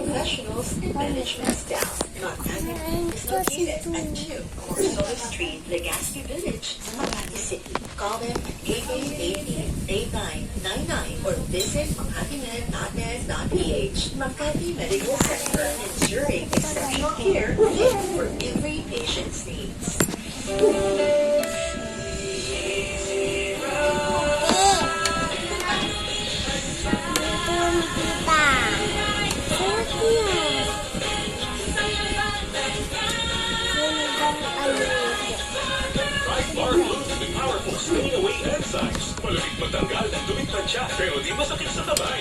professionals and management staff. Makati is located at 2 Corsolo Street, Legazpi Village, Makati City. Call them at 8888-8999 or visit makatimed.net.ph. Makati Medical Center, ensuring exceptional care for every patient's needs. Stay away enzymes. Malamig matanggal ang dumit na tiyak pero di masakit sa kamay.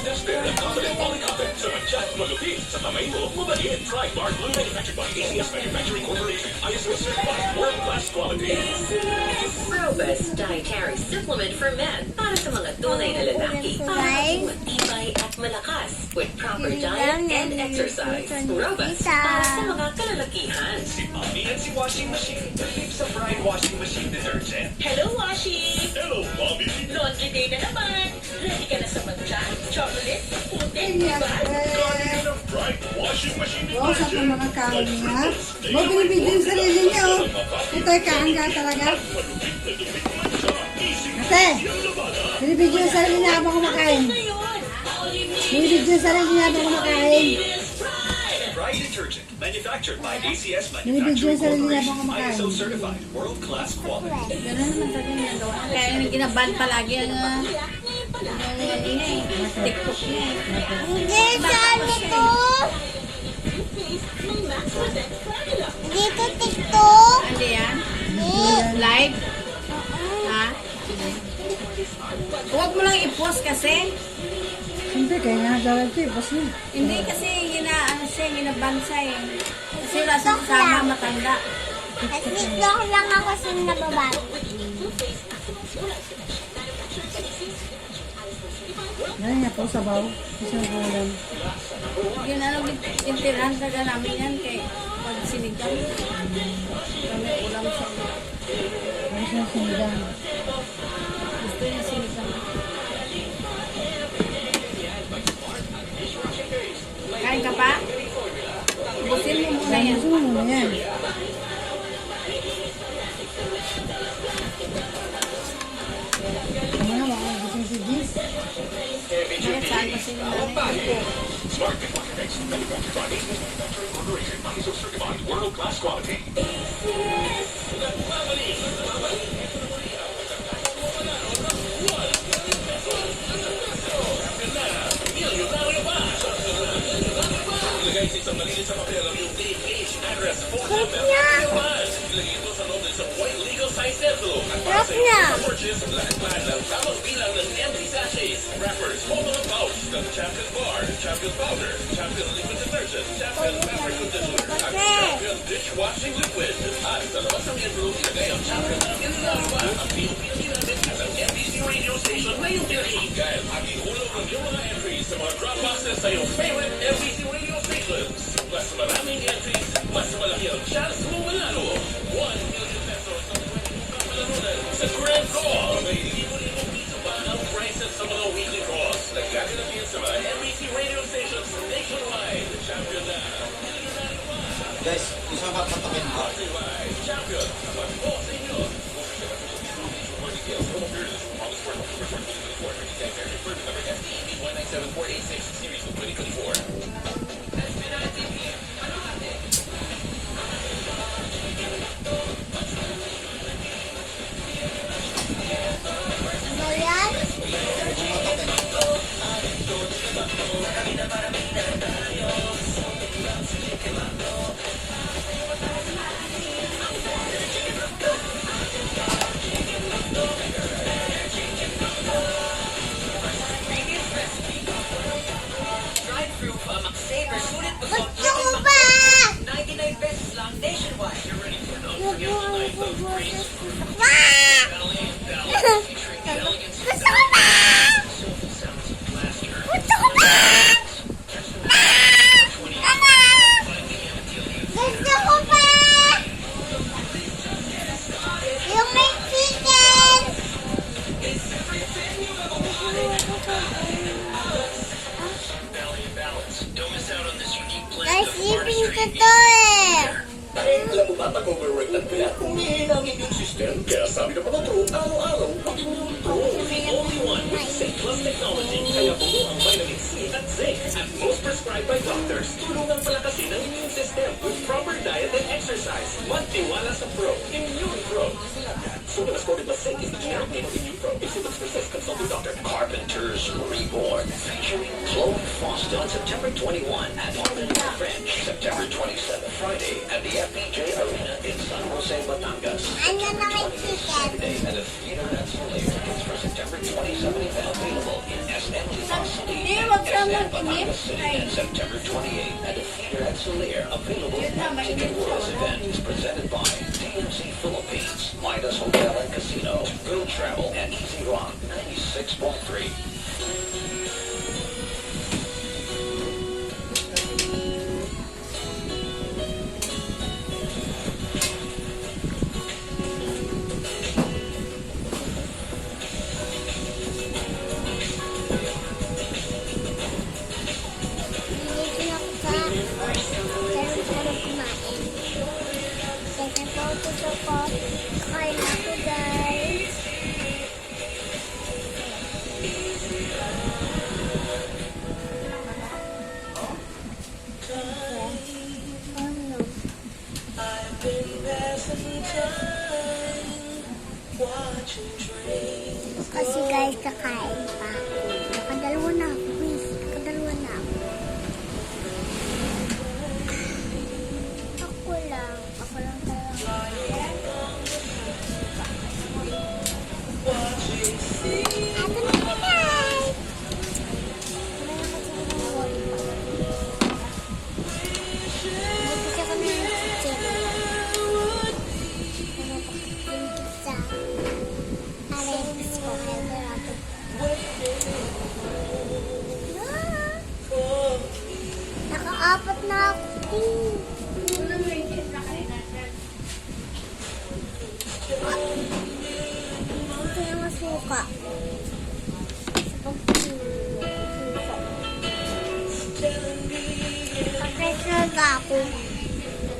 Tested ang confident polycotton sa matyak malupit sa kamay mo. Mabaliin. Try Bar Blue manufactured by ACS Manufacturing Corporation. ISO certified world-class quality. Robust Dietary Supplement for Men para sa mga tunay na lalaki. Para maging matibay at malakas with proper diet and exercise. Robust para sa mga kalalakihan. Si Mommy at si Washing Machine. Believe sa Pride Washing Machine Detergent. Hello, Washi! Hello, Mommy! Laundry day na naman! Ready ka na sa matcha, chocolate, putin, diba? Guardian of Pride Washing Machine Oo, sa Detergent. mga kain niya. Huwag binibigyan yung sarili niya, oh. Ito ay kahangga talaga. Ate, binibigyan yung sarili niya habang kumakain. Binibigyan yung sarili niya habang kumakain. Pride Detergent, manufactured by ACS Binibigyan Manufacturing yung sarili niya habang Corporation. kumakain. ISO certified world-class quality. Gano'n naman sa ginagawa. Kaya ginaban palagi ang TikTok niya. Hindi, saan ito? Dito, TikTok? Ano yan? Live? Ha? Huwag mo lang i-post kasi. Siyempre, kaya nga dalag ito, boss niya. Hindi kasi ginabansa eh. Kasi wala sa kasama matanda. At TikTok lang ako sa nababati. Yan nga po, sabaw. Isang ulam. Yun intirahan talaga namin yan kay pag sinigang. Kami ulam sa Ano siyang sinigang. gusto niya sinigang. Kain ka pa? Busin mo muna yan. Gusto mo muna yan. Ano nga, makakagising si Giz. Bakit saan ba sila namin? Smart Detergent, manufactured by ACS Manufacturing Corporation. ISO certified world-class quality. Ilagay sa isang maliit sa papel ang iyong name, age, address, phone number. Ilagay ito sa loob ng isang white legal size envelope. At para sa iyong purchase, lahat ng tamang bilang ng empty sachets, wrappers, o mga pouch ng Champion Bar, Champion Powder, Champion Liquid Detergent, Champion Fabric Conditioner, at Champion Dishwashing Liquid. At sa labas ng envelope, ilagay ang Champion na ginagawa ang pinupili namin at ang MBC radio station na yung pinahing. Dahil mag-ihulog ang iyong mga entries sa mga drop boxes sa iyong favorite MBC radio stations. Mas maraming entries, mas malaki ang chance mo manalo. 1 million pesos ang pwede mong kapalarunan sa Grand Draw. May libo-libong piso pa ang prizes sa mga weekly draws. Nagkakalapin sa mga MBC radio stations nationwide. Champion na. Guys, isa ba patakin mo? Champion. Kapag po sa inyo. More details. Home appearances from August 4th, October 2024. 30 very first number SDEB 197486 series of 2024. Ano yan? Drive-thru Max-Saver, sulit busog. Gusto ko ba? 99 pesos lang nationwide. Yung buhay ko boses ko. Gusto ko ba? Gusto ko ba? Mama! Gusto ko ba? Yung overwork at kaya humihina ang immune system. Kaya sabi ng mga true, araw-araw, mag-immune pro. The only one with Zinc Plus technology. Kaya buo ang vitamin C at zinc at most prescribed by doctors. Tulungang palakasin ang immune system with proper diet and exercise. Magtiwala sa Pro. Immune Pro. So as quoted by Zinc is the generic name of Immune Pro. If symptoms persist, consult your doctor. Carpenters Reborn, featuring Chloe Foster on September 21 at Arlington French, September 27, Friday at the FPJ Arena in San Jose, Batangas. Ano na may chicken? Saturday at the Theater at Soleil. Tickets for September 27 event available in SM Lipa City Hindi, and wag ka SM mag-inip. Batangas City. And September 28 at the Theater at Soleil available at Ticket World's event is presented by TMC Philippines, Midas Hotel and Casino, Good Travel, and Easy Rock 96.3. Hindi ko na sarap kumain. Second photo ko. Kain ako guys. Ano? Kasi guys, kakain pa ako. Nakadalawa na ako, guys. Nakadalawa na ako. Ako lang. Ako lang talaga. Ito na si guys. Wala na kasi ako ng lollipop. Hindi kasi ako ng chicken. Yung pizza. Alis ko. Nakaapat na ako. Ito yung masuka. Pag-press na ako.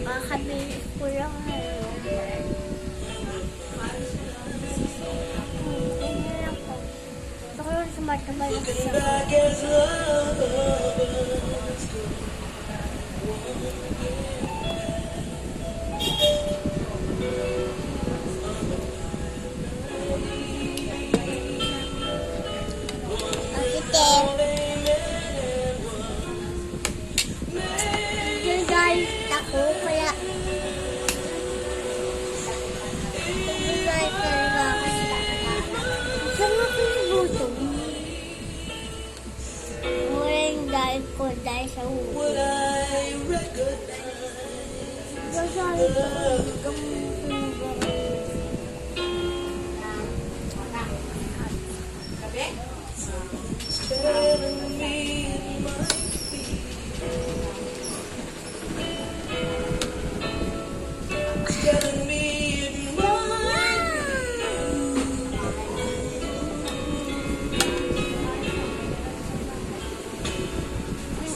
Makakabilis ko lang ngayon. Gusto ko lang sumatabay ako sa Yung guys, ako kaya yung guys talaga kasi saan ako nagutom? Wala yung dahil ko dahil sa ulo. Gasali ko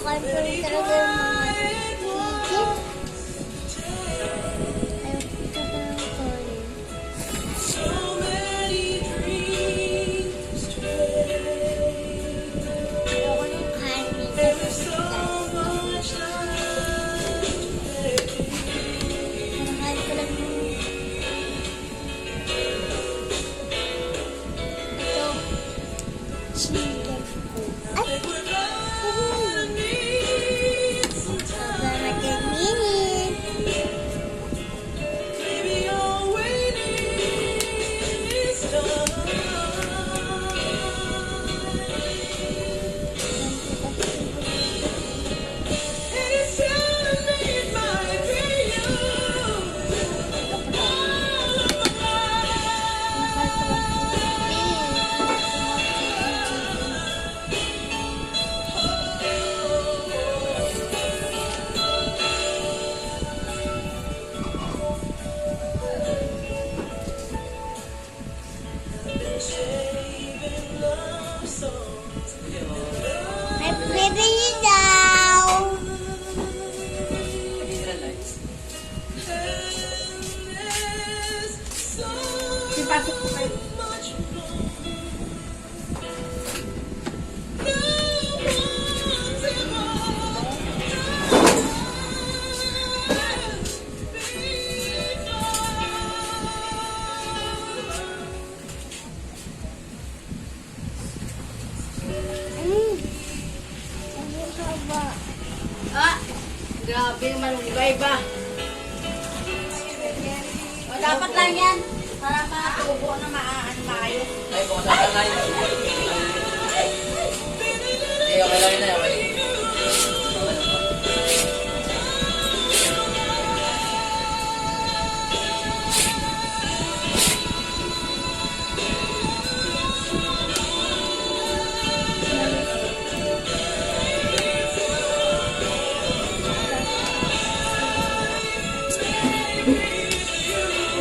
Kahit po rin talaga yung mga chicken. Ayaw ko talaga ko rin. Ayaw ko ng kanin. Mahal ko lang yung ito. Chicken ko. Ay! pasok po kayo. Ah, grabe naman yung iba-iba. O, dapat lang yan. Para matubo na maayos. Ay, kung saan na yun. Hindi, okay lang yun na. Okay.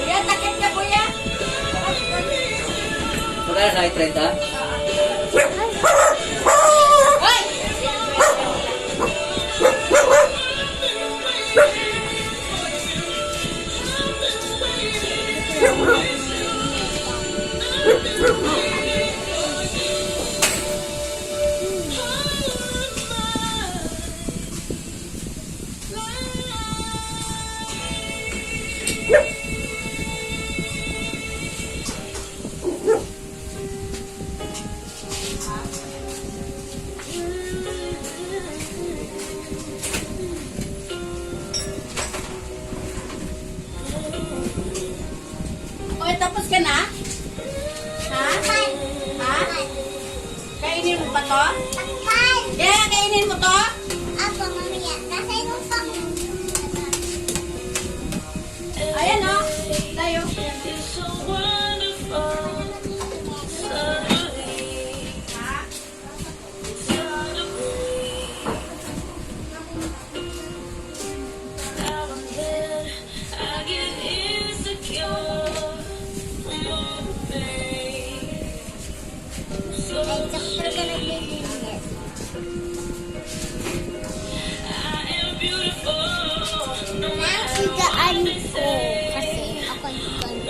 Kuya, takip ka, kuya. Magkano na yung 30? Hoy! O, tapos ka na? Ha? Ha? Kainin mo ba to? Yeah, kainin mo to? Ayan o. Tayo. Ha? Ay, sakto ka naglilinis.